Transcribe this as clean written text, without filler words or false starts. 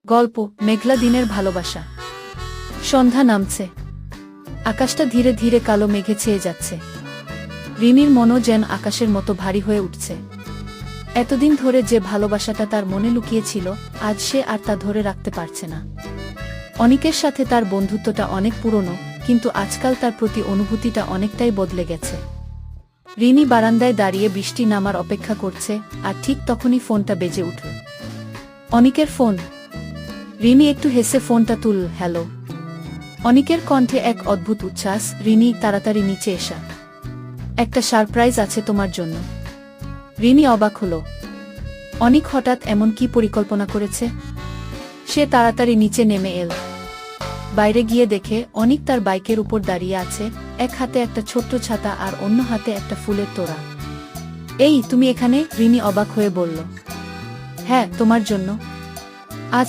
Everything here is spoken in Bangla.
গল্প মেঘলা দিনের ভালোবাসা। সন্ধ্যা নামছে, আকাশটা ধীরে ধীরে কালো মেঘে ছেয়ে যাচ্ছে। রিনির মনও যেন আকাশের মতো ভারী হয়ে উঠছে। এতদিন ধরে যে ভালোবাসাটা তার মনে লুকিয়েছিল, আজ সে আর তা ধরে রাখতে পারছে না। অনিকের সাথে তার বন্ধুত্বটা অনেক পুরনো, কিন্তু আজকাল তার প্রতি অনুভূতিটা অনেকটাই বদলে গেছে। রিনি বারান্দায় দাঁড়িয়ে বৃষ্টি নামার অপেক্ষা করছে, আর ঠিক তখনই ফোনটা বেজে উঠল। অনিকের ফোন। রিনি একটু হেসে ফোনটা তুলল। হ্যালো। অনিকের কণ্ঠে এক অদ্ভুত উচ্ছ্বাস। রিনি, তাড়াতাড়ি নিচে এসা, একটা সারপ্রাইজ আছে তোমার জন্য। রিনি অবাক হল। অনিক হঠাৎ এমন কি পরিকল্পনা করেছে? সে তাড়াতাড়ি নিচে নেমে এল। বাইরে গিয়ে দেখে অনিক তার বাইকের উপর দাঁড়িয়ে আছে, এক হাতে একটা ছোট্ট ছাতা আর অন্য হাতে একটা ফুলের তোড়া। এই, তুমি এখানে? রিনি অবাক হয়ে বলল। হ্যাঁ, তোমার জন্য। আজ